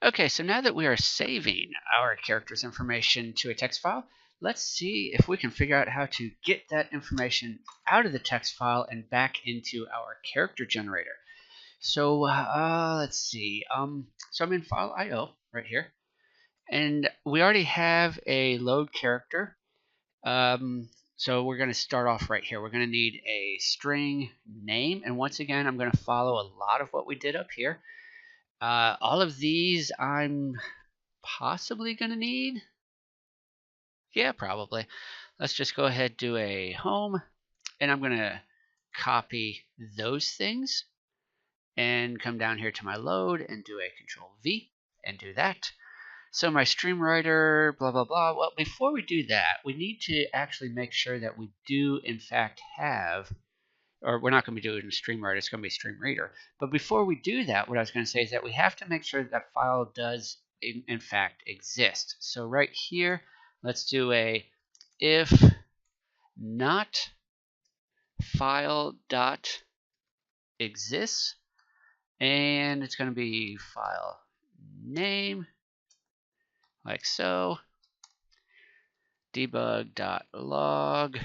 Okay, so now that we are saving our character's information to a text file, let's see if we can figure out how to get that information out of the text file and back into our character generator. So let's see. So I'm in file IO right here, and we already have a load character. So we're going to start off right here. We're going to need a string name, and once again, I'm going to follow a lot of what we did up here. All of these I'm possibly going to need. Yeah, probably. Let's just go ahead, do a home, and I'm going to copy those things and come down here to my load and do a Control V and do that. So my stream writer, blah, blah, blah. Well, before we do that, we need to actually make sure that we do, in fact, have, or we're not going to be doing a stream writer, it's going to be stream reader. But before we do that, what I was going to say is that we have to make sure that file does, in fact, exist. So right here, let's do a if not file dot exists, and it's going to be file name, like so, debug.log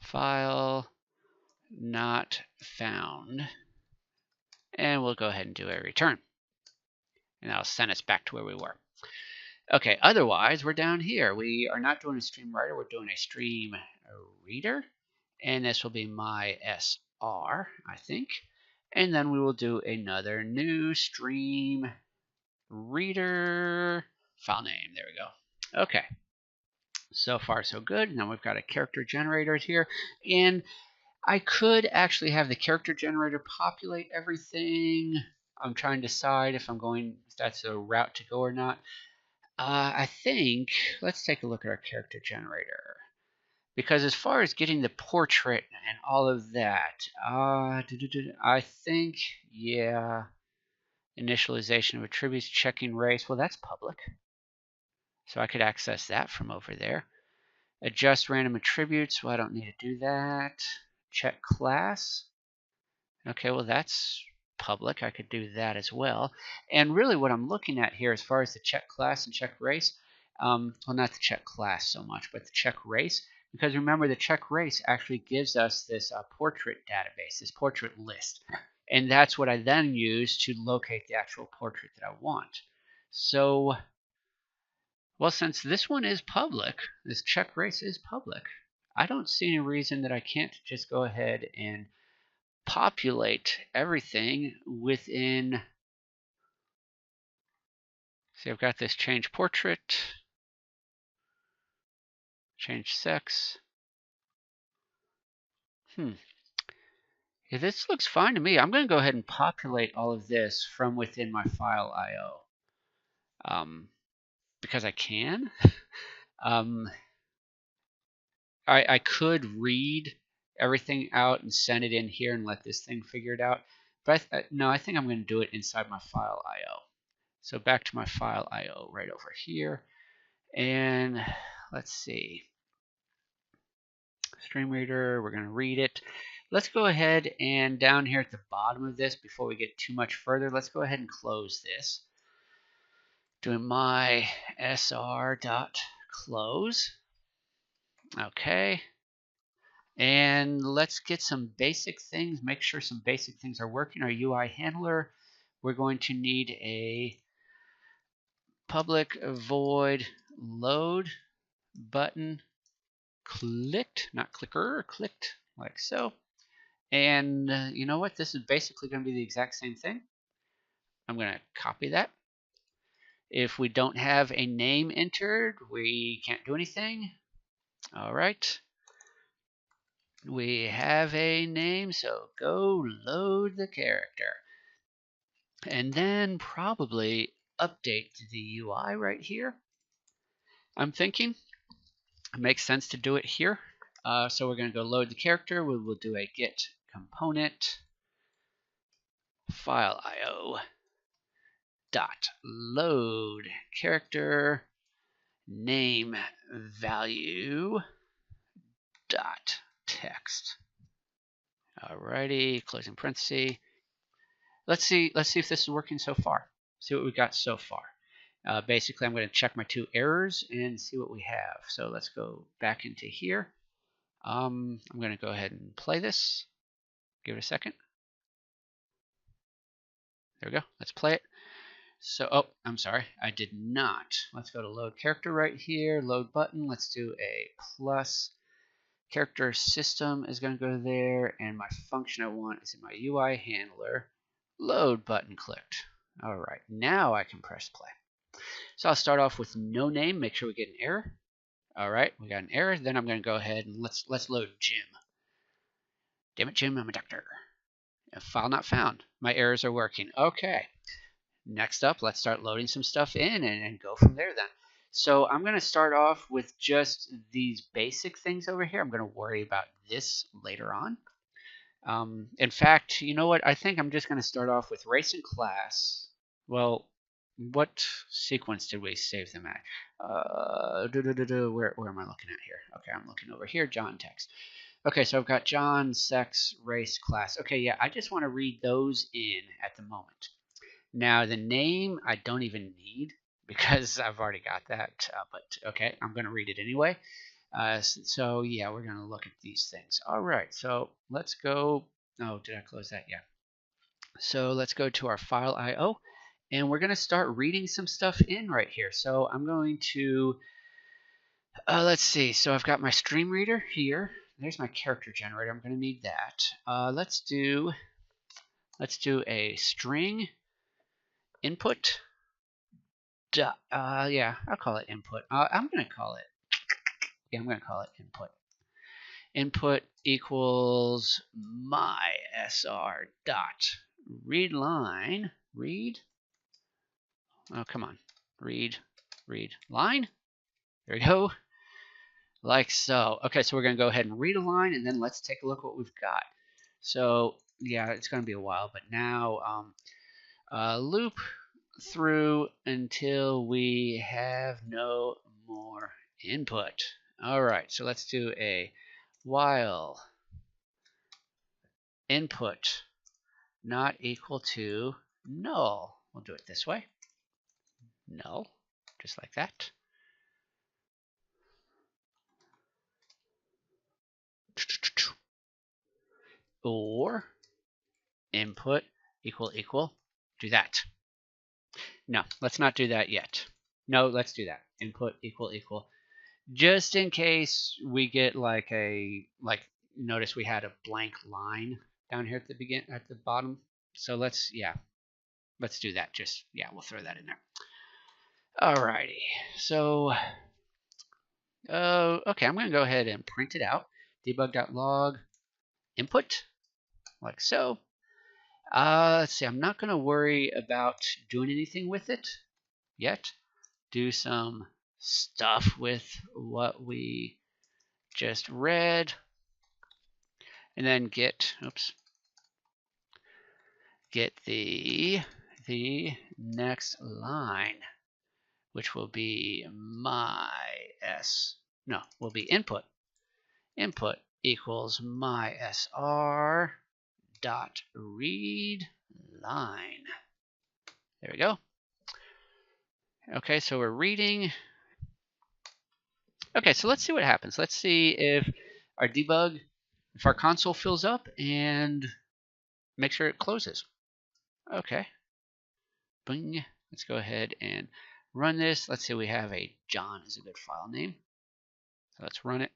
file not found, and we'll go ahead and do a return, and that'll send us back to where we were. Okay, otherwise we're down here. We are not doing a stream writer, we're doing a stream reader, and this will be my SR, I think, and then we will do another new stream reader file name. There we go. Okay, so far so good. Now we've got a character generator here, and I could actually have the character generator populate everything. I'm trying to decide if that's a route to go or not. I think, let's take a look at our character generator. Because as far as getting the portrait and all of that, I think, yeah, initialization of attributes, checking race, well, that's public. So I could access that from over there. Adjust random attributes, well, I don't need to do that. Check class. Okay, well, that's public. I could do that as well. And really what I'm looking at here as far as the check class and check race, well, not the check class so much, but the check race, because remember the check race actually gives us this portrait database, this portrait list. And that's what I then use to locate the actual portrait that I want. So, well, since this one is public, this check race is public, I don't see any reason that I can't just go ahead and populate everything within. See, I've got this change portrait, change sex. Yeah, this looks fine to me. I'm going to go ahead and populate all of this from within my file IO, because I can. I could read everything out and send it in here and let this thing figure it out. But no, I think I'm going to do it inside my file IO. So back to my file IO right over here. And let's see. Stream reader, we're going to read it. Let's go ahead and down here at the bottom of this, before we get too much further, let's go ahead and close this. Doing my sr.close. Okay. And let's get some basic things, make sure some basic things are working. Our UI handler, we're going to need a public void load button clicked, not clicker, clicked, like so. And you know what? This is basically going to be the exact same thing. I'm going to copy that. If we don't have a name entered, we can't do anything. All right. We have a name, so go load the character. And then probably update the UI right here. I'm thinking it makes sense to do it here. So we're going to go load the character. We will do a get component file IO dot load character name value dot text. Alrighty, closing parenthesis. Let's see if this is working so far. See what we've got so far. Basically, I'm going to check my 2 errors and see what we have. So let's go back into here. I'm going to go ahead and play this. Give it a second. There we go. Let's play it. So, oh, I'm sorry. I did not. Let's go to load character right here. Load button. Let's do a plus. Character system is going to go there. And my function I want is in my UI handler. Load button clicked. All right. Now I can press play. So I'll start off with no name. Make sure we get an error. All right. We got an error. Then I'm going to go ahead and let's load Jim. Damn it, Jim. I'm a doctor. File not found. My errors are working. Okay. Next up, let's start loading some stuff in and go from there then. So I'm going to start off with just these basic things over here. I'm going to worry about this later on. In fact, you know what? I think I'm just going to start off with race and class. Well, what sequence did we save them at? Where am I looking at here? Okay, I'm looking over here, John text. Okay, so I've got John, sex, race, class. Okay, yeah, I just want to read those in at the moment. Now, the name I don't even need because I've already got that, but okay, I'm going to read it anyway. So, yeah, we're going to look at these things. All right, so let's go. Oh, did I close that? Yeah. So let's go to our file IO, and we're going to start reading some stuff in right here. So I'm going to, let's see. So I've got my stream reader here. There's my character generator. I'm going to need that. Let's do a string input. Yeah, I'll call it input. I'm going to call it input. Input equals my sr dot read line. Read. Oh, come on. Read line. There we go. Like so. Okay, so we're going to go ahead and read a line, and then let's take a look at what we've got. So, yeah, it's going to be a while, but now loop through until we have no more input. All right, so let's do a while input not equal to null. We'll do it this way. Null, just like that. Or input equal. Do that. No, let's not do that yet. No, let's do that. Input equal. Just in case we get like notice we had a blank line down here at the bottom. So let's do that. We'll throw that in there. Alrighty. So okay, I'm gonna go ahead and print it out. Debug.log input, like so. Let's see, I'm not gonna worry about doing anything with it yet. Do some stuff with what we just read, and then get the next line, which will be will be input equals my sr dot read line. There we go. Okay, so we're reading. Okay, so let's see what happens. Let's see if our console fills up, and make sure it closes. Okay. Bing. Let's go ahead and run this. Let's say we have a John is a good file name. So let's run it.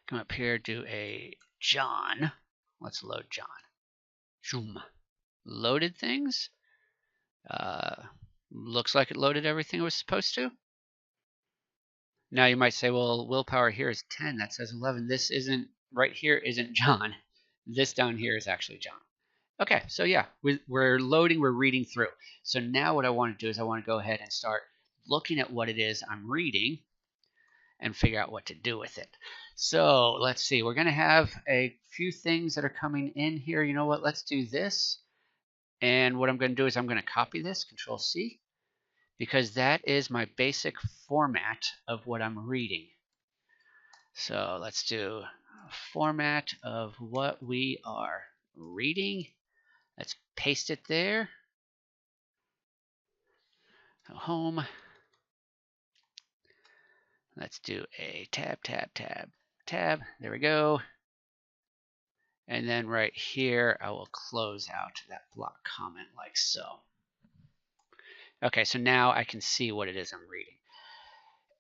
Come up here, do a John. Let's load John. Zoom. Loaded things. Looks like it loaded everything it was supposed to. Now you might say, well, willpower here is 10. That says 11. This isn't, right here isn't John. This down here is actually John. Okay, so yeah, we're loading, we're reading through. So now what I want to do is I want to go ahead and start looking at what it is I'm reading and figure out what to do with it. So let's see, we're going to have a few things that are coming in here. You know what, let's do this. And what I'm going to do is I'm going to copy this, Control C, because that is my basic format of what I'm reading. So let's do a format of what we are reading. Let's paste it there. So home. Let's do a tab, tab, tab, tab. There we go. And then right here, I will close out that block comment like so. Okay, so now I can see what it is I'm reading.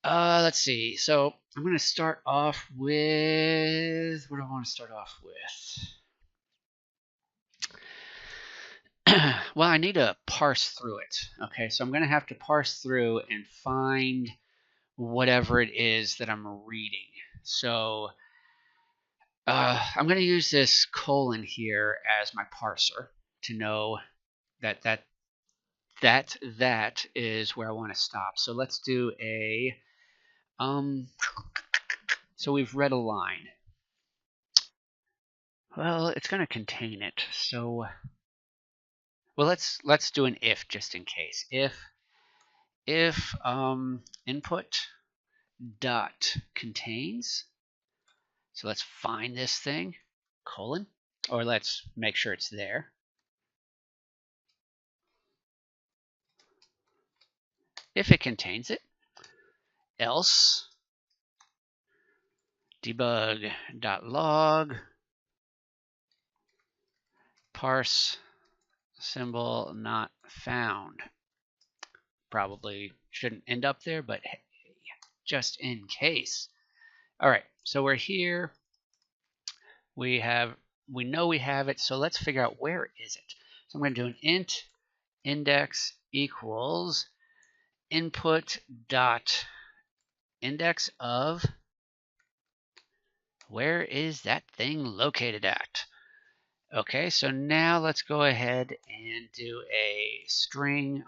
Let's see. So I'm going to start off with, what do I want to start off with? Well, I need to parse through it. Okay, so I'm going to have to parse through and find whatever it is that I'm reading. So I'm going to use this colon here as my parser to know that that is where I want to stop. So let's do a so we've read a line. Well, it's going to contain it. So well, let's do an if just in case. If input dot contains. So let's find this thing, colon, or let's make sure it's there. If it contains it, else debug.log parse symbol not found. Probably shouldn't end up there, but hey, just in case. All right, so we're here. We know we have it, so let's figure out where is it. So I'm going to do an int index equals input dot index of, where is that thing located at? Okay, so now let's go ahead and do a string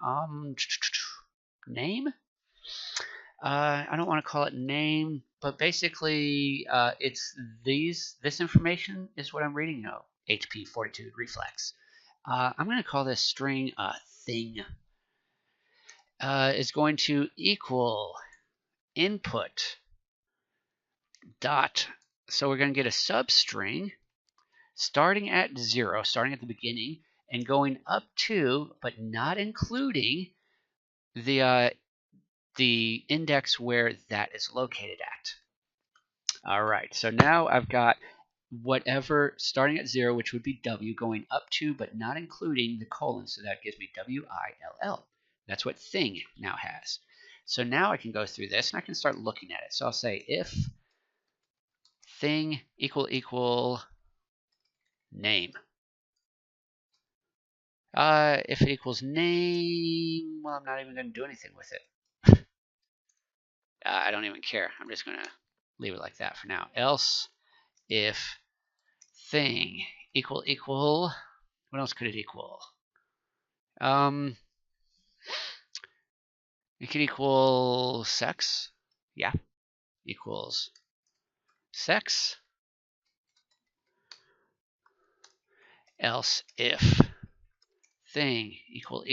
name. I don't want to call it name, but basically it's this information is what I'm reading. No, HP Fortitude Reflex. I'm going to call this string thing. Is going to equal input dot. So we're going to get a substring starting at 0, starting at the beginning, and going up to, but not including, the index where that is located at. All right, so now I've got whatever starting at 0, which would be W, going up to, but not including the colon, so that gives me WILL. That's what thing now has. So now I can go through this and I can start looking at it. So I'll say if thing equal name. If it equals name, well, I'm not even going to do anything with it. I don't even care. I'm just going to leave it like that for now. Else, if thing equal, what else could it equal? It could equal sex. Yeah, equals sex. Else, if thing equal.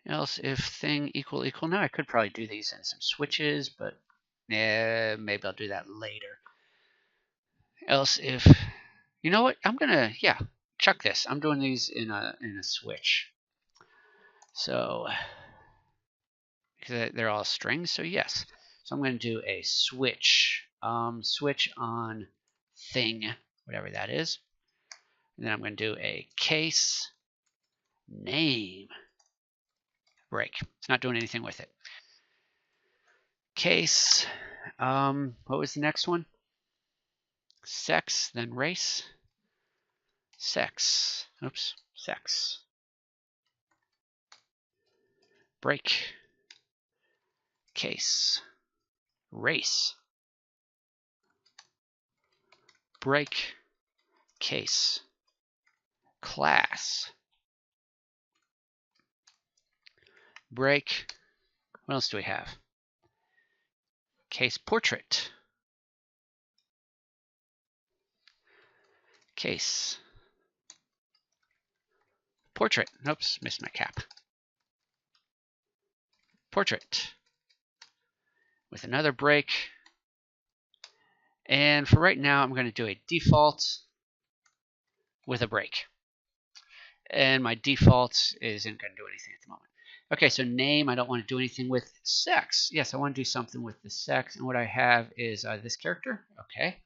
Else, if thing equal. Now I could probably do these in some switches, but maybe I'll do that later. Else, if, you know what? I'm gonna, chuck this. I'm doing these in a switch. So because they're all strings, so yes. So I'm going to do a switch. Switch on thing, whatever that is. And then I'm going to do a case name break. It's not doing anything with it. Case, what was the next one? Sex, then race. Sex, oops, sex. Break. Case. Race. Break. Case. Class. Break. What else do we have? Case portrait. Case. Portrait. Oops, missed my cap. Portrait. With another break. And for right now, I'm going to do a default with a break. and my default isn't going to do anything at the moment. Okay, so name, I don't want to do anything with. Sex, yes, I want to do something with the sex, and what I have is this character. Okay,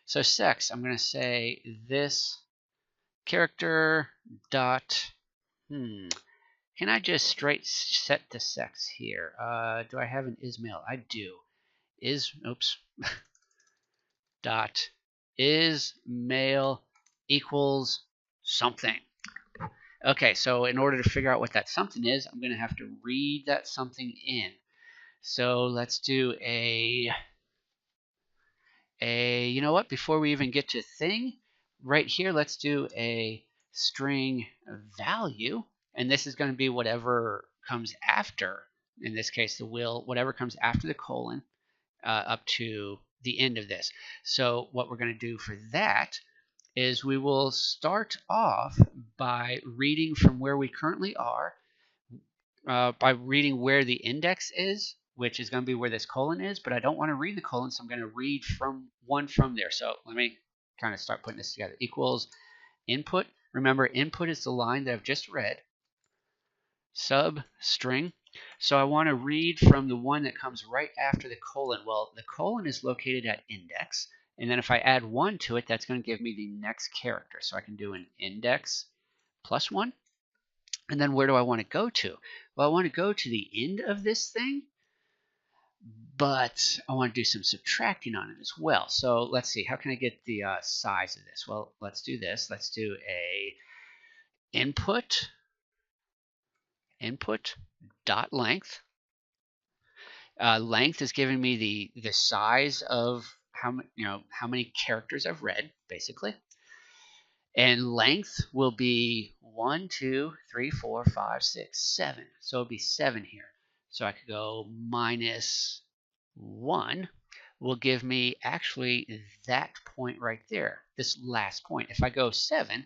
so sex, I'm going to say this character dot, can I just straight set the sex here? Do I have an is male? I do. Oops, dot is male equals something. Okay, so in order to figure out what that something is, I'm going to have to read that something in. So let's do you know what, before we even get to thing, right here, let's do a string value, and this is going to be whatever comes after, in this case, whatever comes after the colon up to the end of this. So what we're going to do for that is we will start off by reading from where we currently are, by reading where the index is, which is going to be where this colon is, but I don't want to read the colon, so I'm going to read from there. So let me kind of start putting this together. Equals input. Remember, input is the line that I've just read. Sub string. So I want to read from the one that comes right after the colon. Well, the colon is located at index, and then if I add 1 to it, that's going to give me the next character. So I can do an index plus 1. And then where do I want to go to? Well, I want to go to the end of this thing, but I want to do some subtracting on it as well. So let's see, how can I get the size of this? Well, let's do this. Let's do a input dot length. Length is giving me the size of how many characters I've read, basically. And length will be 1, 2, 3, 4, 5, 6, 7. So it'll be 7 here. So I could go minus 1 will give me actually that point right there, this last point. If I go 7,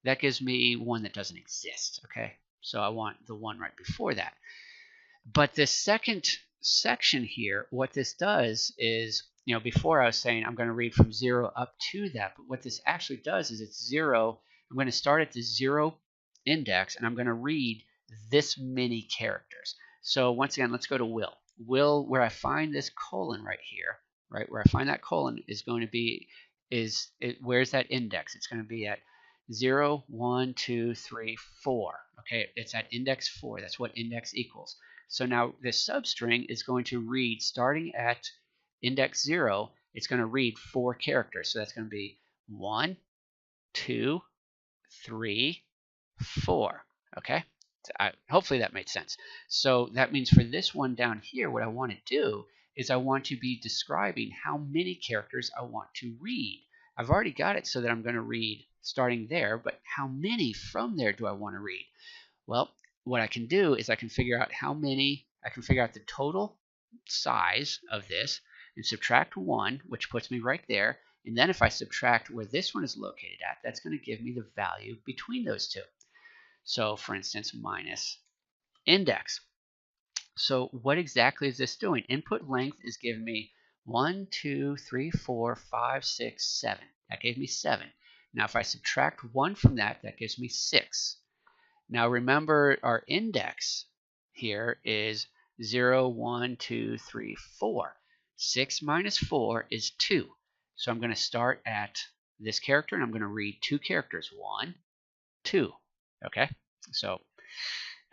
that gives me one that doesn't exist. Okay, so I want the one right before that. But this second section here, what this does is, before I was saying I'm going to read from 0 up to that, but what this actually does is it's 0. I'm going to start at the 0 index, and I'm going to read this many characters. So once again, let's go to will. Will, where I find this colon right here, right where I find that colon is going to be, where's that index? It's going to be at 0, 1, 2, 3, 4. Okay, it's at index 4. That's what index equals. So now this substring is going to read, starting at index 0, it's going to read 4 characters. So that's going to be 1, 2, 3, 4. Okay? Hopefully that made sense. So that means for this one down here, what I want to do is I want to be describing how many characters I want to read. I've already got it so that I'm going to read starting there, but how many from there do I want to read? Well, what I can do is I can figure out the total size of this and subtract 1, which puts me right there. And then if I subtract where this one is located at, that's going to give me the value between those two. So for instance, minus index. So what exactly is this doing? Input length is giving me 1, 2, 3, 4, 5, 6, 7. That gave me 7. Now if I subtract 1 from that, that gives me 6. Now remember, our index here is 0, 1, 2, 3, 4. 6 minus 4 is 2. So I'm going to start at this character, and I'm going to read 2 characters. 1, 2. Okay? So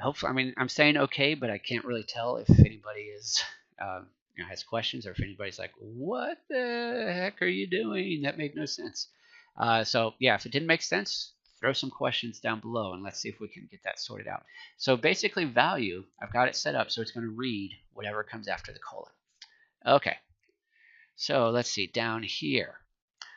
hopefully, I'm saying okay, but I can't really tell if anybody is has questions, or if anybody's like, what the heck are you doing? That made no sense. So yeah, if it didn't make sense, throw some questions down below, and let's see if we can get that sorted out. So basically value, I've got it set up so it's going to read whatever comes after the colon. Okay, so let's see down here.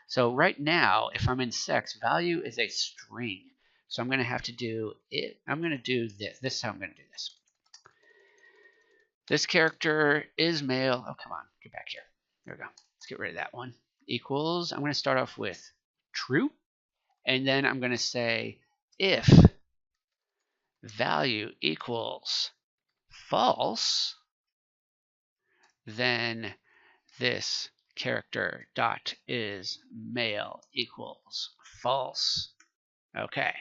So right now, if I'm in sex, value is a string. So I'm going to have to do it. I'm going to do this. This is how I'm going to do this. This character is male. Oh, come on. Get back here. There we go. Let's get rid of that one. Equals. I'm going to start off with true. And then I'm going to say if value equals false, then this character dot is male equals false. Okay.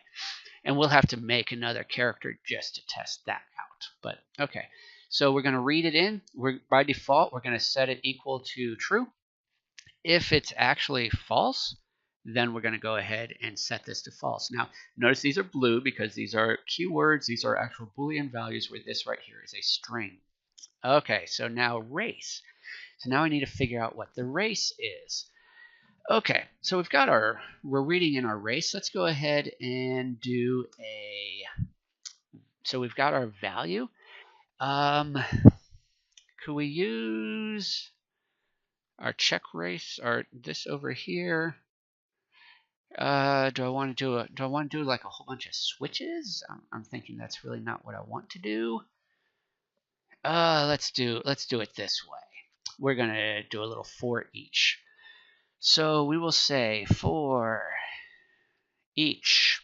And we'll have to make another character just to test that out. But okay, so we're going to read it in. By default, we're going to set it equal to true. If it's actually false, then we're going to go ahead and set this to false. Now, notice these are blue because these are keywords. These are actual Boolean values, where this right here is a string. Okay, so now race. So now I need to figure out what the race is. Okay, so we're reading in our race. Let's go ahead and do so we've got our value. Could we use our check race, or this over here? Do I want to do like a whole bunch of switches? I'm thinking that's really not what I want to do. Let's do it this way. We're gonna do a little for each. So we will say for each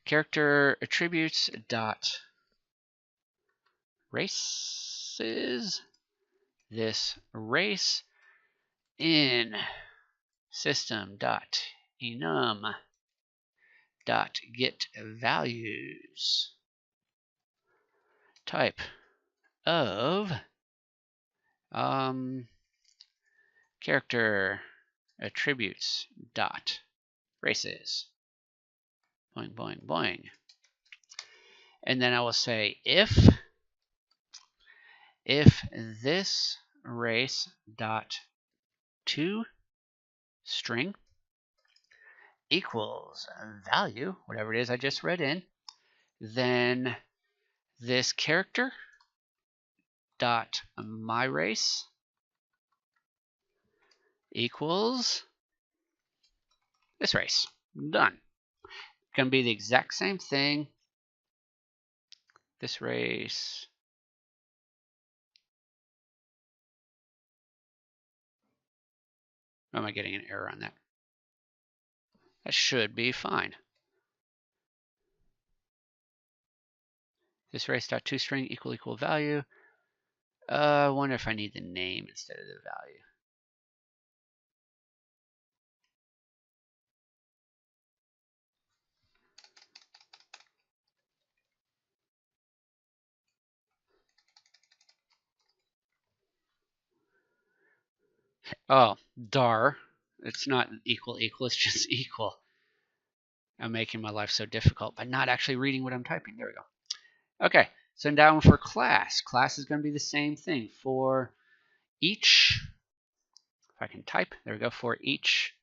character attributes dot races, this race in system dot enum dot get values type of character attributes dot races. Boing, boing, boing. And then I will say if this race dot to string equals value, whatever it is I just read in, then this character dot my race equals this race. Done. Going to be the exact same thing. This race. Or am I getting an error on that? That should be fine. This race dot to string equal value. I wonder if I need the name instead of the value. Oh, dar. It's not equal, it's just equal. I'm making my life so difficult by not actually reading what I'm typing. There we go. Okay, so now for class. Class is going to be the same thing. For each, if I can type, there we go, for each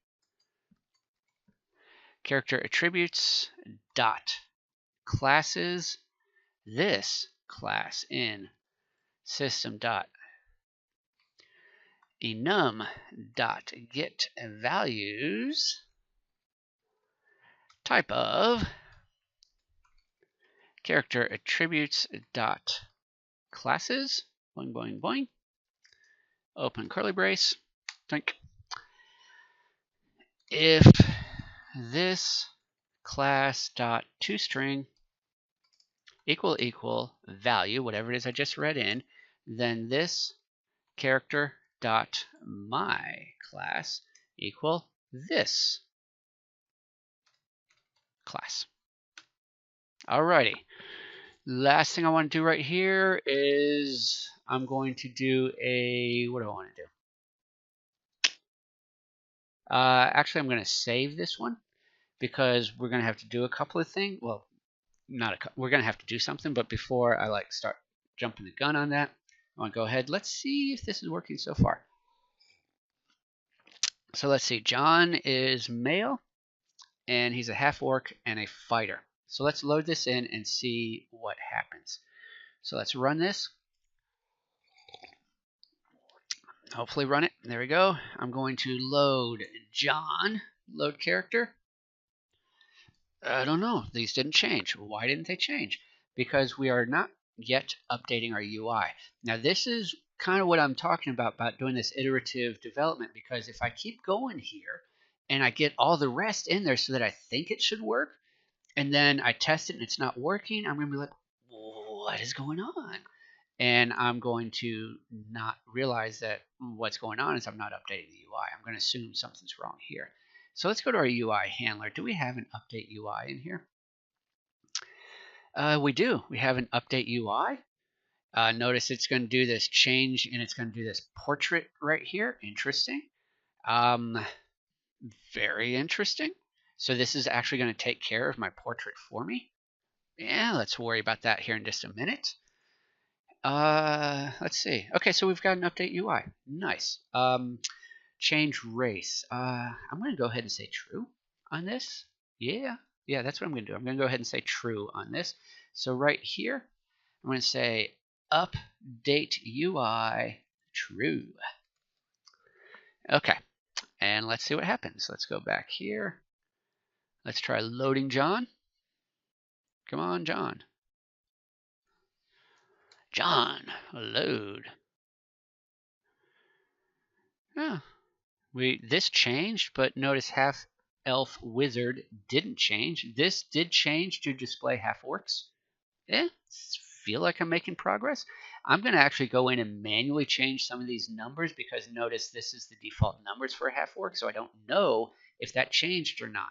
character attributes dot classes this class in system dot enum dot get values type of character attributes dot classes, boing, boing, boing, open curly brace, think. If this class dot toString equal value, whatever it is I just read in, then this character dot my class equal this class. Alrighty. Last thing I want to do right here is I'm going to do what do I want to do? Actually, I'm going to save this one because we're going to have to do a couple of things. Well, we're going to have to do something, but before I start jumping the gun on that, I want to go ahead. Let's see if this is working so far. So let's see. John is male, and he's a half-orc and a fighter. So let's load this in and see what happens. So let's run this. Hopefully run it. There we go. I'm going to load John. Load character. I don't know. These didn't change. Why didn't they change? Because we are not yet updating our UI. Now this is kind of what I'm talking about doing this iterative development, because if I keep going here and I get all the rest in there so that I think it should work, and then I test it and it's not working, I'm going to be like, what is going on? and I'm going to not realize that what's going on is I'm not updating the UI. I'm going to assume something's wrong here. So let's go to our UI handler. Do we have an update UI in here? We do. We have an update UI. Notice it's going to do this change, and it's going to do this portrait right here. Interesting. Very interesting. So this is actually going to take care of my portrait for me. Yeah, let's worry about that here in just a minute. Let's see. Okay, so we've got an update UI. Nice. Change race. I'm going to go ahead and say true on this. Yeah, that's what I'm going to do. I'm going to go ahead and say true on this. So right here, I'm going to say update UI true. Okay, and let's see what happens. Let's go back here. Let's try loading John. Come on, John. John, load. Yeah, this changed, but notice half elf wizard didn't change. This did change to display half orcs. Yeah, feel like I'm making progress. I'm going to actually go in and manually change some of these numbers because notice this is the default numbers for half orc, so I don't know if that changed or not.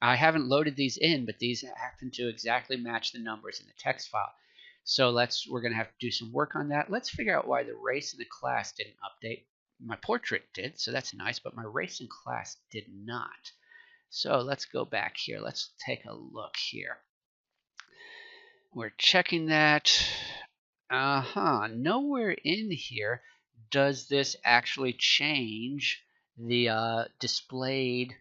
I haven't loaded these in, but these happen to exactly match the numbers in the text file. So we're going to have to do some work on that. Let's figure out why the race and the class didn't update. My portrait did, so that's nice, but my race and class did not. So let's go back here. Let's take a look here. We're checking that. Nowhere in here does this actually change the displayed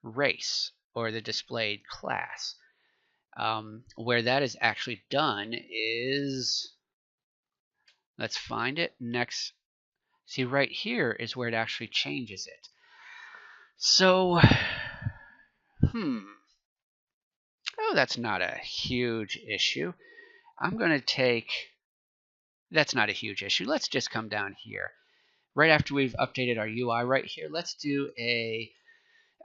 race or the displayed class. Where that is actually done is, let's find it next. See, right here is where it actually changes it. So, oh, that's not a huge issue. I'm going to take, that's not a huge issue. Let's just come down here. Right after we've updated our UI right here, let's do a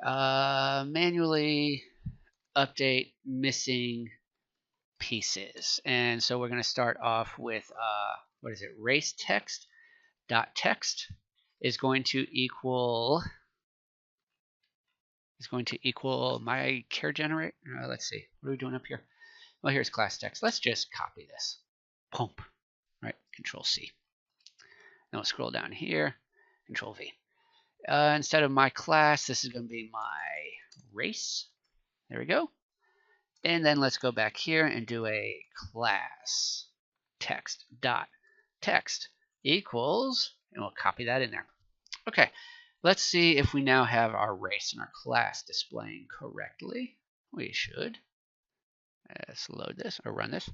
manually update missing pieces. And so we're going to start off with, what is it, race text dot text is going to equal my char generator. Let's see, what are we doing up here? Well, here's class text. Let's just copy this. Boom. Right, Control C. Then we'll scroll down here, Control V. Instead of my class, this is going to be my race. There we go. And then let's go back here and do a class text dot text equals, and we'll copy that in there. Okay, let's see if we now have our race and our class displaying correctly. We should. Let's load this or run this.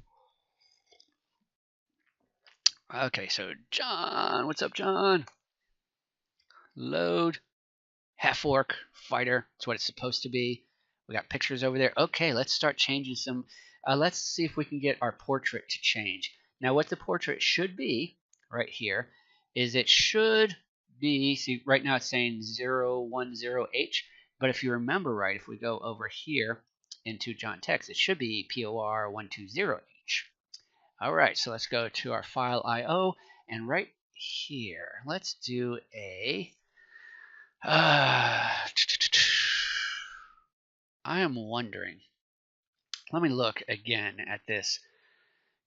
Okay, so John, what's up, John? Load. Half orc fighter. That's what it's supposed to be. We got pictures over there. Okay, let's start changing some. Let's see if we can get our portrait to change. Now, what the portrait should be right here is it should be, see, right now it's saying 010H, but if you remember right, if we go over here into John text, it should be POR 120H. All right, so let's go to our file IO, and right here, let's do a I am wondering. Let me look again at this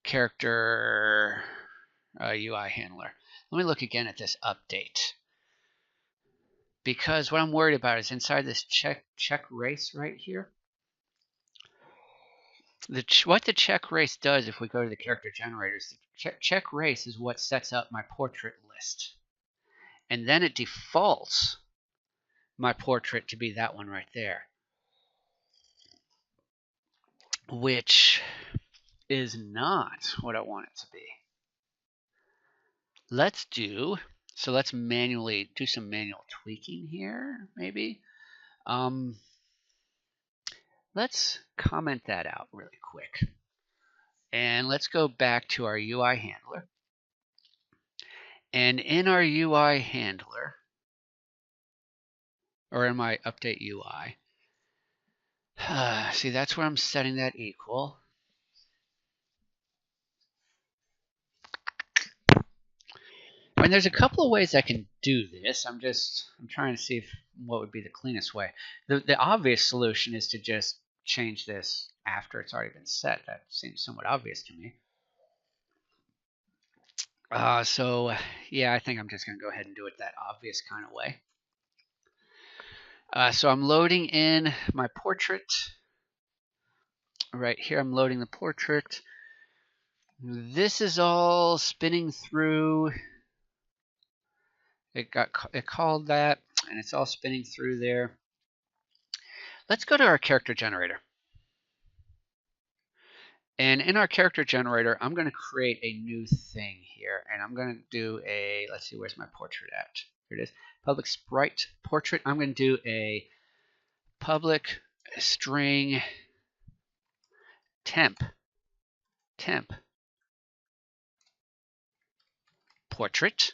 character UI handler. Let me look again at this update. Because what I'm worried about is inside this check race right here. What the check race does, if we go to the character generators, the check race is what sets up my portrait list. And then it defaults my portrait to be that one right there, which is not what I want it to be. Let's manually do some manual tweaking here, maybe. Let's comment that out really quick. And let's go back to our UI handler. And in our UI handler, or in my update UI, see, that's where I'm setting that equal. And there's a couple of ways I can do this. I'm trying to see what would be the cleanest way. The obvious solution is to just change this after it's already been set. That seems somewhat obvious to me. So yeah, I think I'm just going to go ahead and do it that obvious kind of way. So I'm loading in my portrait. Right here, I'm loading the portrait. This is all spinning through. It called that, and it's all spinning through there. Let's go to our character generator. And in our character generator, I'm going to create a new thing here. And I'm going to do a, let's see, where's my portrait at? Here it is. Public sprite portrait. I'm going to do a public string temp portrait.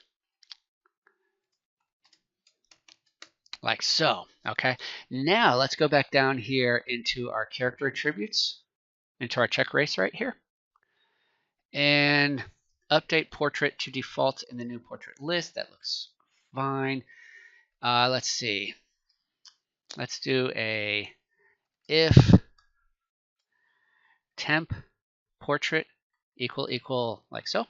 Like so. Okay. Now let's go back down here into our character attributes, into our check race right here. And update portrait to default in the new portrait list. That looks fine. Let's see. Let's do a if temp portrait equal like so.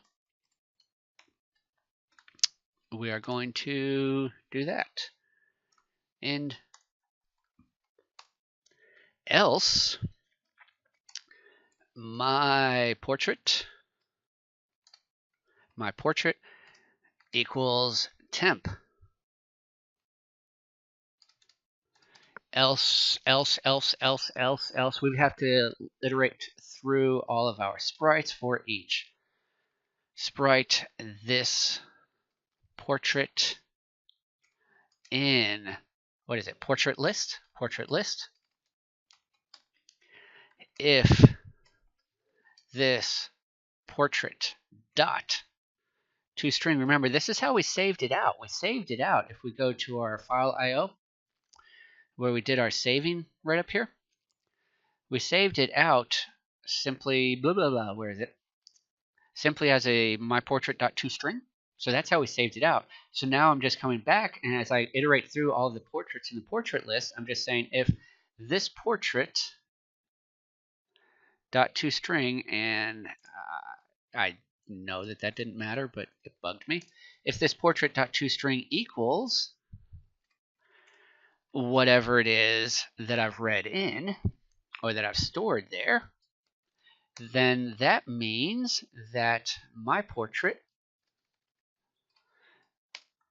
We are going to do that. And else my portrait equals temp. Else. We have to iterate through all of our sprites for each sprite. This portrait in, what is it? Portrait list. If this portrait dot toString. Remember, this is how we saved it out. We saved it out. If we go to our file IO, where we did our saving right up here, we saved it out simply blah blah blah. Where is it? Simply as a myportrait.toString. So that's how we saved it out. So now I'm just coming back, and as I iterate through all of the portraits in the portrait list, I'm just saying if this portrait.toString, and I know that didn't matter, but it bugged me. If this portrait.toString equals whatever it is that I've read in or that I've stored there, then that means that my portrait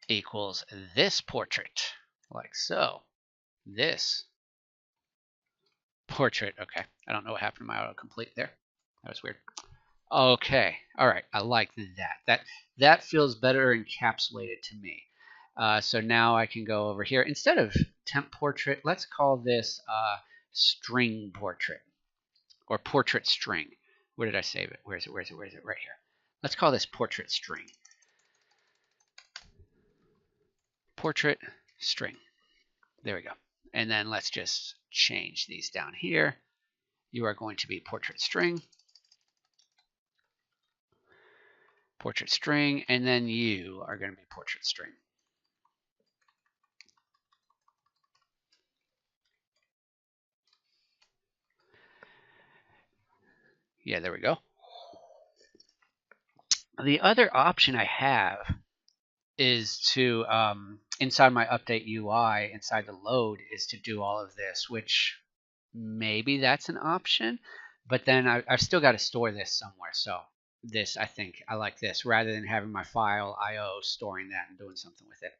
equals this portrait, like so. This portrait. Okay, I don't know what happened to my autocomplete there. That was weird. Okay, all right, I like that. That feels better encapsulated to me. So now I can go over here. Instead of temp portrait, let's call this string portrait or portrait string. Where did I save it? Where is it? Right here. Let's call this portrait string. Portrait string. There we go. And then let's just change these down here. You are going to be portrait string, and then you are going to be portrait string. Yeah, there we go. The other option I have is to, inside my update UI, inside the load, is to do all of this, which maybe that's an option, but then I've still got to store this somewhere. So this, I think I like this rather than having my file IO storing that and doing something with it.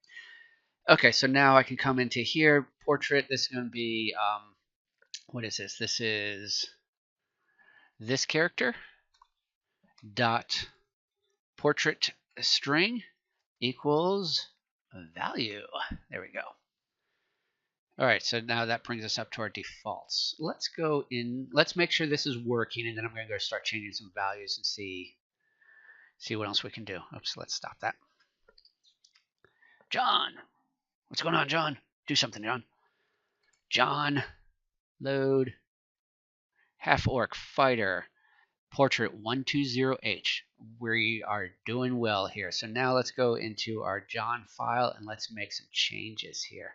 Okay, so now I can come into here, portrait. This is going to be, what is this? This is this character dot portrait string equals value. There we go. All right, so now that brings us up to our defaults. Let's go in, let's make sure this is working, and then I'm going to go start changing some values and see what else we can do. Oops, let's stop that. John, what's going on, John? Do something, John. John, load, half orc fighter, portrait 120H. We are doing well here. So now let's go into our John file and let's make some changes here.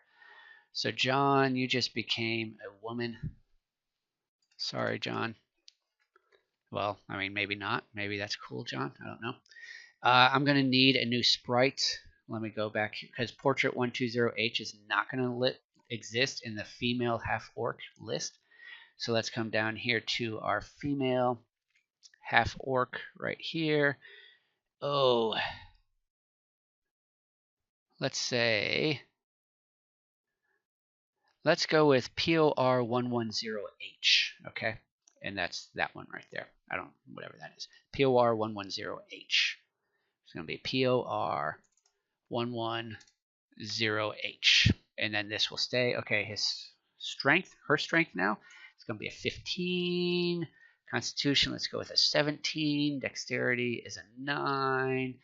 So John, you just became a woman. Sorry, John. Well, I mean, maybe not. Maybe that's cool, John. I don't know. I'm going to need a new sprite. Let me go back here because portrait 120H is not going to exist in the female half-orc list. So let's come down here to our female half-orc right here. Oh, let's go with POR110H, okay? And that's that one right there. I don't, whatever that is. POR110H. It's going to be POR110H. And then this will stay. Okay, her strength now, it's going to be a 15. Constitution, let's go with a 17. Dexterity is a 9.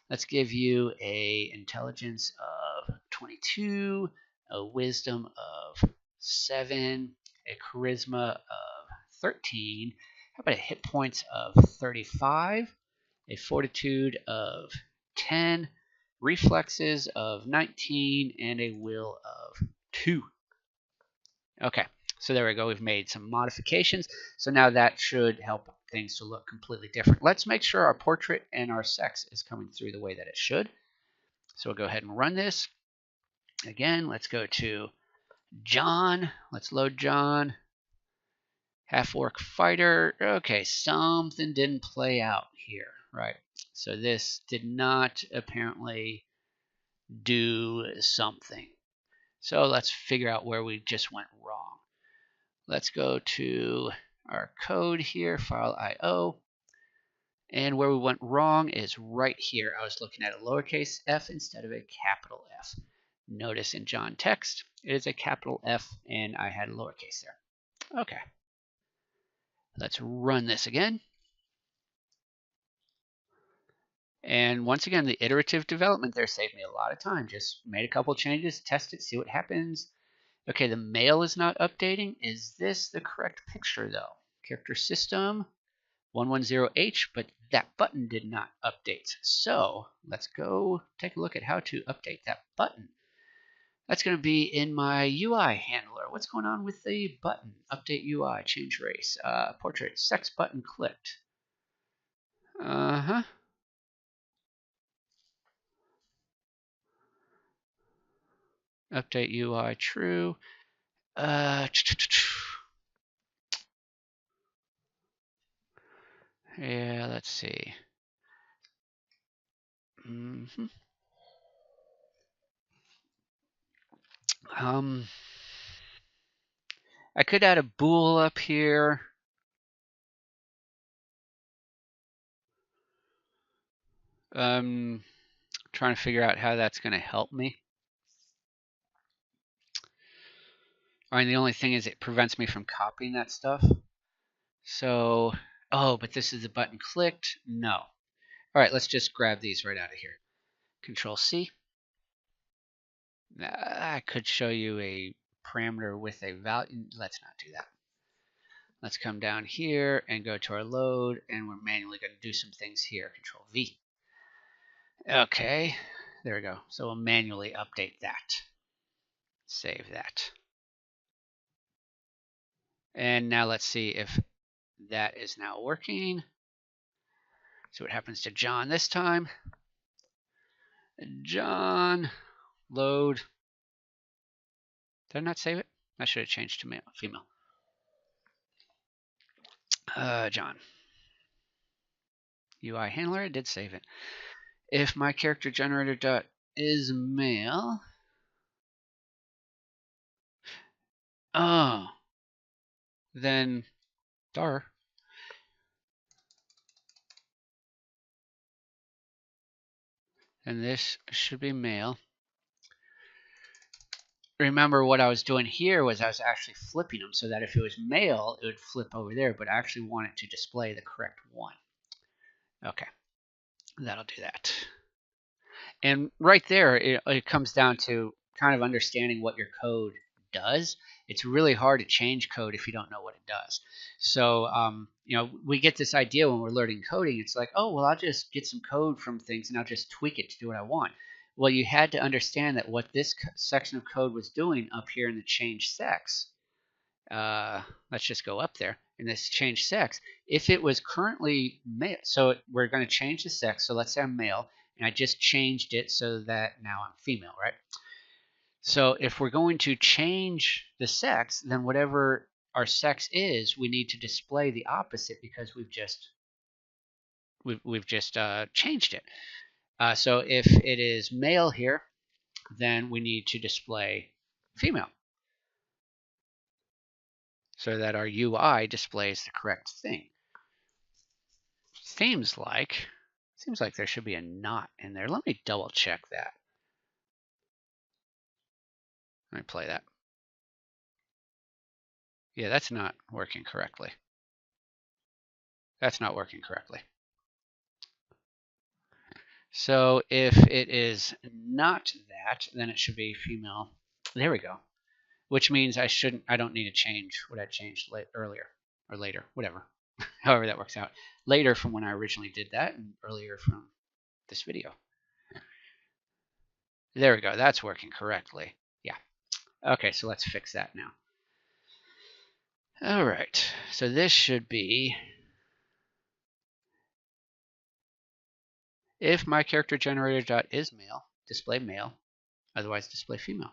Let's give you a intelligence of 22, a wisdom of 7, a charisma of 13. How about a hit points of 35, a fortitude of 10, reflexes of 19, and a will of 2. Okay, so there we go. We've made some modifications. So now that should help things to look completely different. Let's make sure our portrait and our sex is coming through the way that it should. So we'll go ahead and run this. Again, let's go to John. Let's load John. Half-orc fighter. Okay, something didn't play out here, right? So this did not apparently do something. So let's figure out where we just went wrong. Let's go to our code here, file IO. And where we went wrong is right here. I was looking at a lowercase f instead of a capital F. Notice in John text, it is a capital F, and I had a lowercase there. Okay. Let's run this again. And once again, the iterative development there saved me a lot of time. Just made a couple changes, test it, see what happens. Okay, the male is not updating. Is this the correct picture, though? Character system, 110H, but that button did not update. So let's go take a look at how to update that button. That's going to be in my UI handler. What's going on with the button? Update UI, change race, portrait, sex button clicked. Update UI true. Yeah, let's see. I could add a bool up here. Trying to figure out how that's going to help me. I mean, the only thing is it prevents me from copying that stuff. So, oh, but this is the button clicked? No. All right, let's just grab these right out of here. Control C. I could show you a parameter with a value. Let's not do that. Let's come down here and go to our load, and we're manually going to do some things here. Control V. Okay, there we go. So we'll manually update that. Save that. And now let's see if that is now working. See what happens to John this time. John, load. Did I not save it? I should have changed to female. John. UI handler, I did save it. If my character generator dot is male. Oh. Then dar. And this should be male. Remember what I was doing here was I was actually flipping them so that if it was male, it would flip over there, but I actually want it to display the correct one. Okay, that'll do that. And right there, it comes down to kind of understanding what your code does. It's really hard to change code if you don't know what it does. So, we get this idea when we're learning coding. It's like, oh, well, I'll just get some code from things and I'll just tweak it to do what I want. Well, you had to understand that what this section of code was doing up here in the change sex. Let's just go up there in this change sex. If it was currently male, so we're going to change the sex. So let's say I'm male, and I just changed it so that now I'm female, right? So if we're going to change the sex, then whatever our sex is, we need to display the opposite because we've just changed it. So if it is male here, then we need to display female so that our UI displays the correct thing. Seems like there should be a not in there. Let me double check that. Let me play that. Yeah, that's not working correctly. That's not working correctly. So if it is not that, then it should be female. There we go. Which means I don't need to change what I changed earlier or later, whatever. However that works out. Later from when I originally did that and earlier from this video. There we go. That's working correctly. Yeah. Okay, so let's fix that now. All right. So this should be if my character generator dot is male, display male, otherwise display female.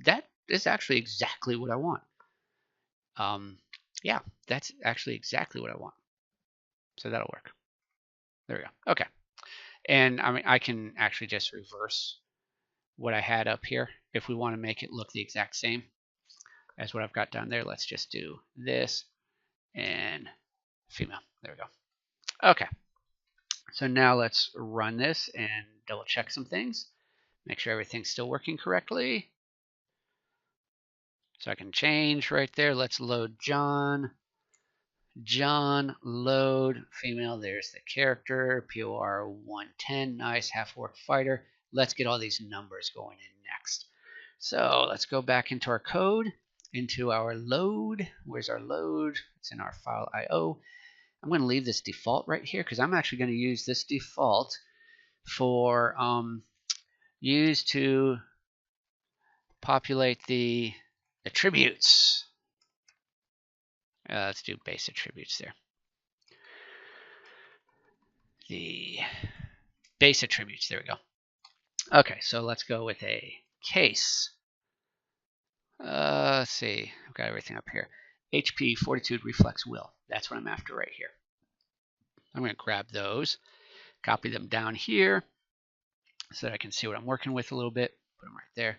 That is actually exactly what I want. Yeah, that's actually exactly what I want. So that'll work. There we go. Okay. And I mean, I can actually just reverse what I had up here if we want to make it look the exact same as what I've got down there. Let's just do this and female. There we go. Okay. So now let's run this and double check some things. Make sure everything's still working correctly. So I can change right there. Let's load John. John, load, female, there's the character, POR 110, nice, half-orc fighter. Let's get all these numbers going in next. So let's go back into our code, into our load. Where's our load? It's in our file IO. I'm going to leave this default right here because I'm actually going to use this default for use to populate the attributes. Let's do base attributes there. The base attributes, there we go. Okay, so let's go with a case. Let's see, I've got everything up here. HP, Fortitude, Reflex, Will. That's what I'm after right here. I'm going to grab those, copy them down here so that I can see what I'm working with a little bit. Put them right there.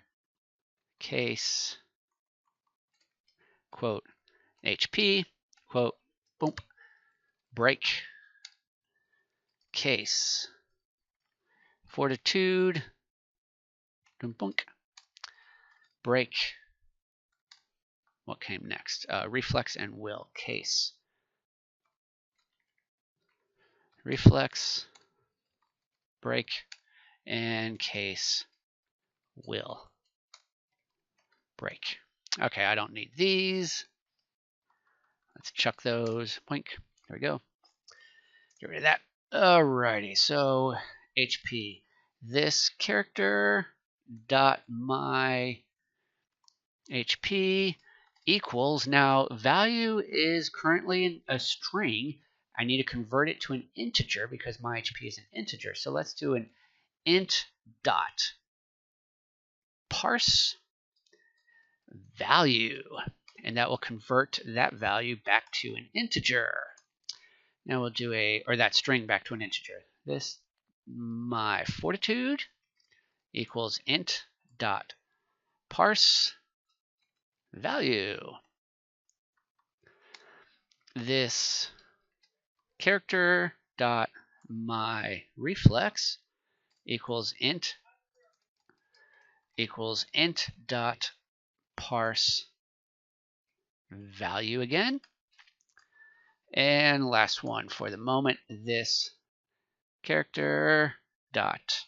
Case, quote, HP, quote, boom, break, case, Fortitude, bunk, break. What came next? Reflex and will, case. Reflex, break, and case, will, break. Okay, I don't need these. Let's chuck those. Boink. There we go. Get rid of that. Alrighty, so HP. This character dot my HP equals, now value is currently a string. I need to convert it to an integer because my HP is an integer. So let's do an int dot parse value, and that will convert that value back to an integer. Now we'll do that string back to an integer. This, my Fortitude equals int dot parse value. This character dot my reflex equals int dot parse value again. And last one for the moment, this character dot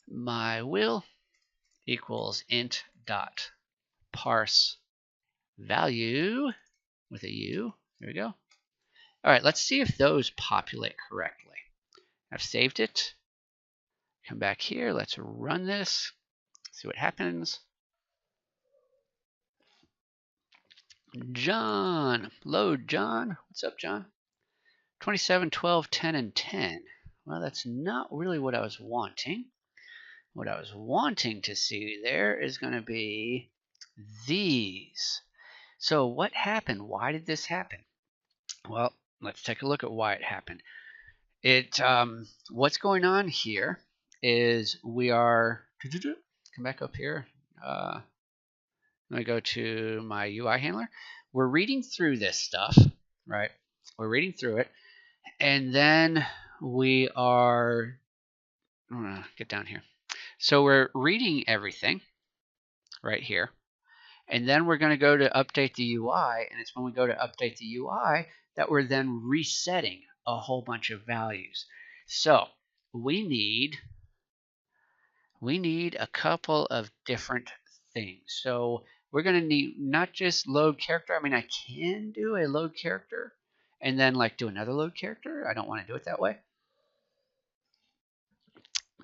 my will equals int dot parse value with a U. There we go. All right, let's see if those populate correctly. I've saved it. Come back here. Let's run this. See what happens. John. Load, John. What's up, John? 27, 12, 10, and 10. Well, that's not really what I was wanting. What I was wanting to see there is going to be these. So what happened? Why did this happen? Well, let's take a look at why it happened. What's going on here is we are, come back up here. Let me go to my UI handler. We're reading through this stuff, right? We're reading through it, and then we are, get down here. So we're reading everything right here, and then we're going to go to update the UI, and it's when we go to update the UI that we're then resetting a whole bunch of values. So we need a couple of different things. So we're going to need not just load character. I mean, I can do a load character and then like do another load character. I don't want to do it that way.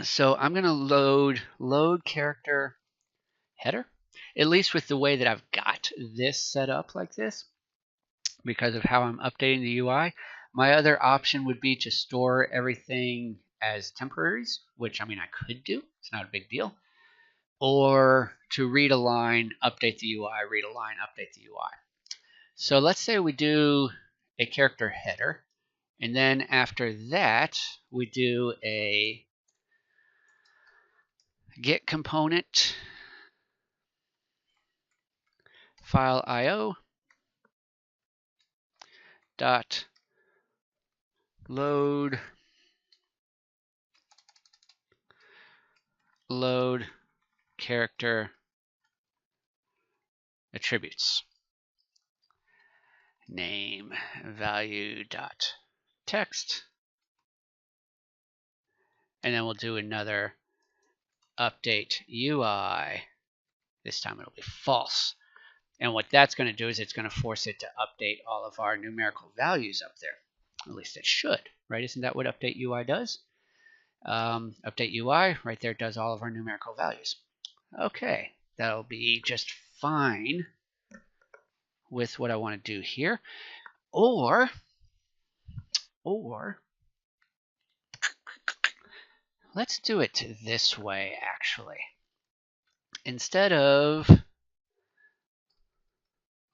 So I'm going to load character header, at least with the way that I've got this set up like this, because of how I'm updating the UI. My other option would be to store everything as temporaries, which I mean I could do. It's not a big deal. Or to read a line, update the UI, read a line, update the UI. So let's say we do a character header, and then after that we do a get component file IO dot load character attributes, name value dot text, and then we'll do another update UI. This time it'll be false. And what that's going to do is it's going to force it to update all of our numerical values up there. At least it should, right? Isn't that what update UI does? Update UI right there does all of our numerical values. Okay, that'll be just fine with what I want to do here. Or let's do it this way, actually. Instead of,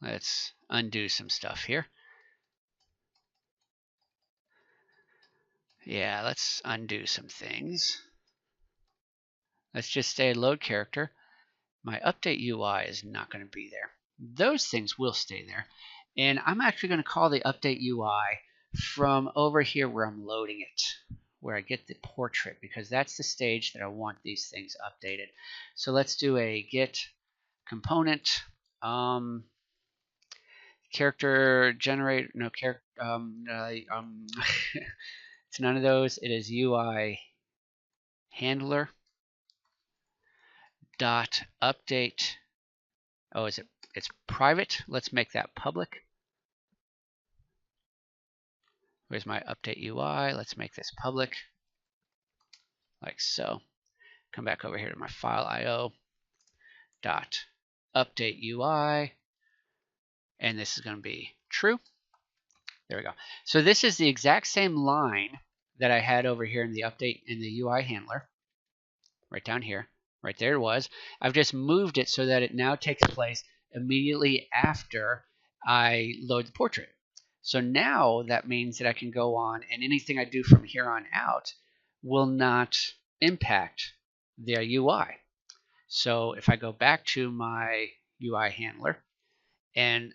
let's undo some stuff here. Yeah, let's undo some things. Let's just say load character. My update UI is not going to be there. Those things will stay there. And I'm actually going to call the update UI from over here where I'm loading it, where I get the portrait, because that's the stage that I want these things updated. So let's do a get component character generate, no character, it's none of those. It is UI handler dot update. Oh, is it? It's private. Let's make that public. Where's my update UI? Let's make this public, like so. Come back over here to my file IO dot update UI, and this is going to be true. There we go. So this is the exact same line that I had over here in the update in the UI handler, right down here. Right there it was. I've just moved it so that it now takes place immediately after I load the portrait. So now that means that I can go on, and anything I do from here on out will not impact the UI. So if I go back to my UI handler and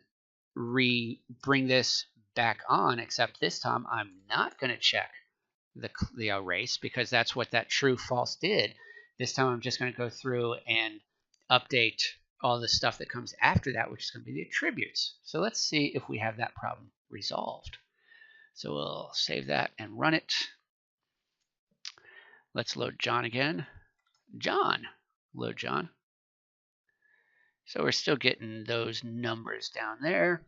bring this back on, except this time I'm not going to check the erase, because that's what that true false did. This time I'm just going to go through and update all the stuff that comes after that, which is going to be the attributes. So let's see if we have that problem resolved. So we'll save that and run it. Let's load John again. John, load John. So we're still getting those numbers down there.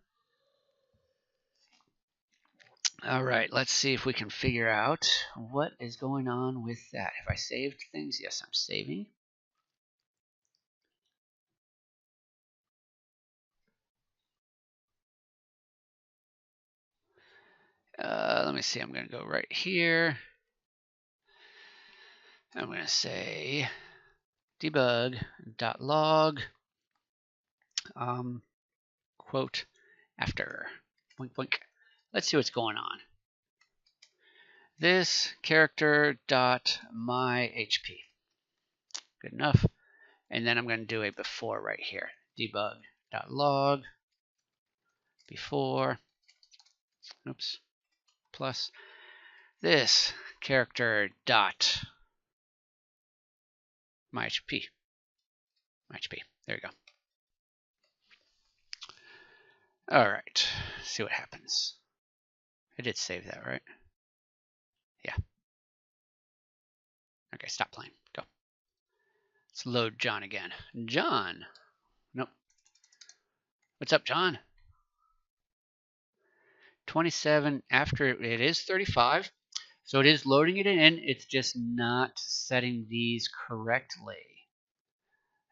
All right, let's see if we can figure out what is going on with that. Have I saved things? Yes, I'm saving. Let me see, I'm going to go right here. I'm going to say debug.log quote after. Boink, boink. Let's see what's going on. This character dot my HP. Good enough. And then I'm going to do a before right here. Debug.log before, oops, plus this character dot my HP. My HP. There you go. All right. See what happens. I did save that, right? Yeah. Okay, stop playing. Go. Let's load John again. John. Nope. What's up, John? 27 after it is 35. So it is loading it in. It's just not setting these correctly.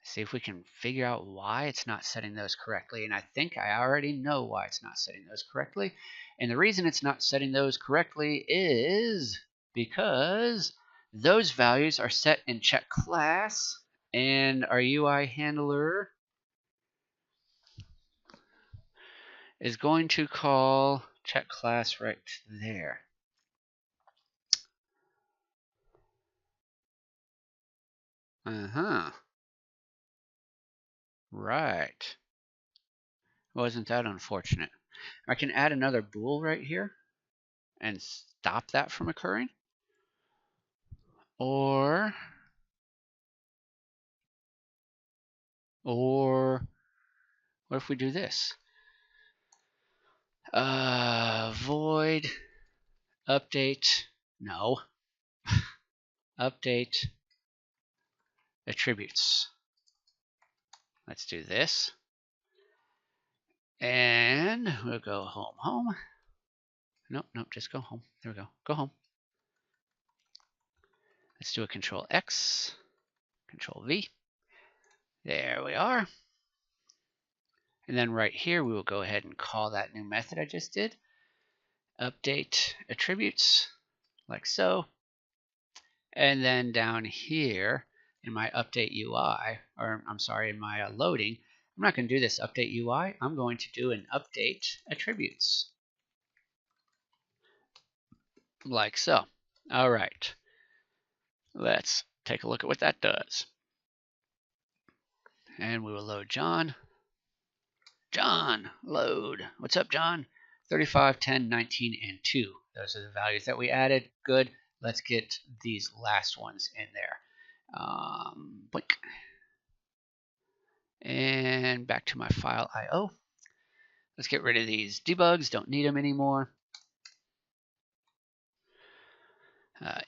See if we can figure out why it's not setting those correctly. And I think I already know why it's not setting those correctly. And the reason it's not setting those correctly is because those values are set in check class, and our UI handler is going to call check class right there. Right. Wasn't that unfortunate? I can add another bool right here and stop that from occurring. Or what if we do this? Void update, no, update attributes. Let's do this. And we'll go home. Nope, just go home. There we go. Go home. Let's do a Control X, Control V. There we are. And then right here, we will go ahead and call that new method I just did. Update attributes, like so. And then down here in my update UI, or I'm sorry, in my loading, I'm not going to do this update UI. I'm going to do an update attributes, like so. All right. Let's take a look at what that does. And we will load John. John, load. What's up, John? 35, 10, 19, and 2. Those are the values that we added. Good. Let's get these last ones in there. Blink. And back to my file IO. Let's get rid of these debugs. Don't need them anymore.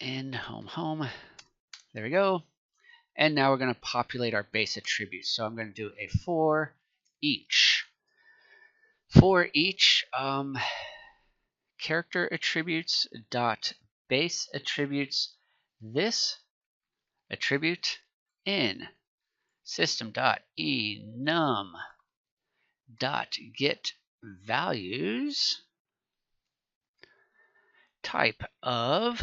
End, home. There we go. And now we're going to populate our base attributes. So I'm going to do a for each. For each character attributes dot base attributes this attribute in system dot enum dot get values type of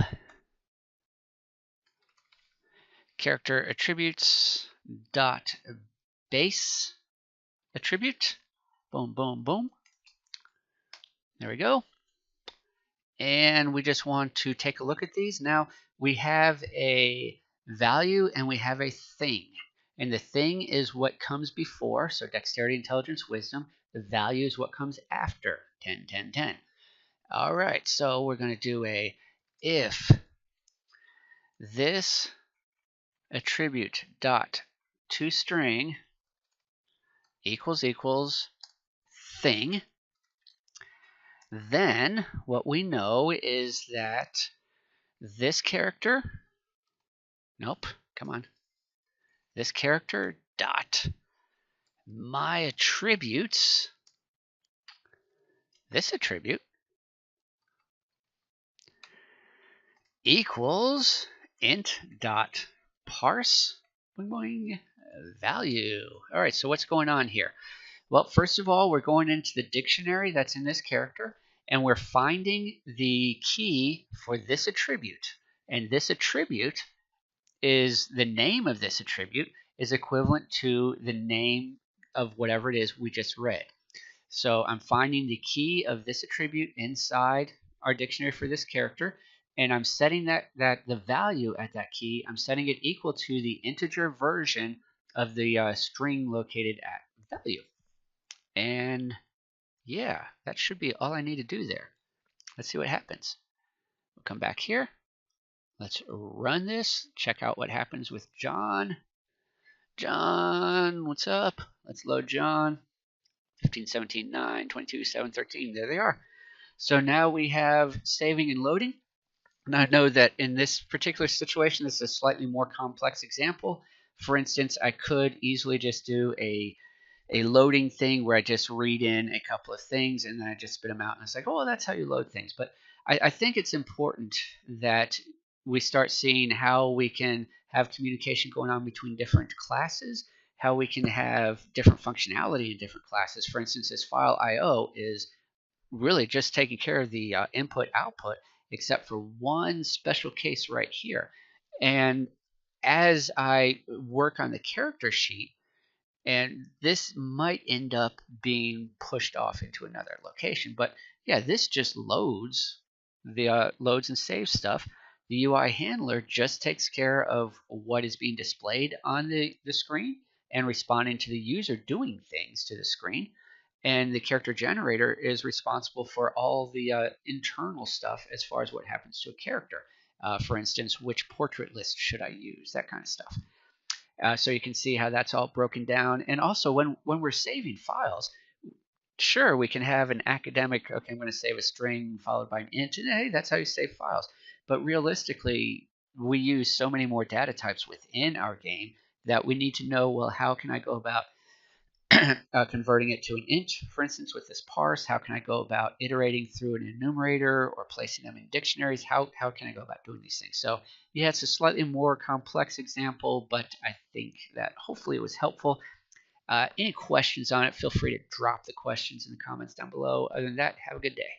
character attributes dot base attribute. Boom, boom, boom. There we go. And we just want to take a look at these. Now we have a value and we have a thing. And the thing is what comes before, so dexterity, intelligence, wisdom. The value is what comes after 10, 10, 10. All right, so we're going to do a if this attribute dot toString equals thing, then what we know is that this character, nope, come on, this character dot my attributes, this attribute, equals int dot parse value. All right, so what's going on here? Well, first of all, we're going into the dictionary that's in this character, and we're finding the key for this attribute. And this attribute is the name of this attribute is equivalent to the name of whatever it is we just read. So I'm finding the key of this attribute inside our dictionary for this character, and I'm setting that the value at that key, I'm setting it equal to the integer version of the string located at value. And yeah, that should be all I need to do there. Let's see what happens. We'll come back here. Let's run this, check out what happens with John. John, what's up? Let's load John. 15, 17, 9, 22, 7, 13. There they are. So now we have saving and loading. And I know that in this particular situation, this is a slightly more complex example. For instance, I could easily just do a loading thing where I just read in a couple of things and then I just spit them out. And it's like, oh, that's how you load things. But I think it's important that we start seeing how we can have communication going on between different classes, how we can have different functionality in different classes. For instance, this file IO is really just taking care of the input output, except for one special case right here. And as I work on the character sheet, and this might end up being pushed off into another location. But yeah, this just loads the loads and saves stuff. The UI handler just takes care of what is being displayed on the screen and responding to the user doing things to the screen. And the character generator is responsible for all the internal stuff as far as what happens to a character. For instance, which portrait list should I use? That kind of stuff. So you can see how that's all broken down. And also when we're saving files, sure, we can have an academic, okay, I'm going to save a string followed by an int, and hey, that's how you save files. But realistically, we use so many more data types within our game that we need to know, well, how can I go about converting it to an int, for instance, with this parse? How can I go about iterating through an enumerator or placing them in dictionaries? How can I go about doing these things? So yeah, it's a slightly more complex example, but I think that hopefully it was helpful. Any questions on it, feel free to drop the questions in the comments down below. Other than that, have a good day.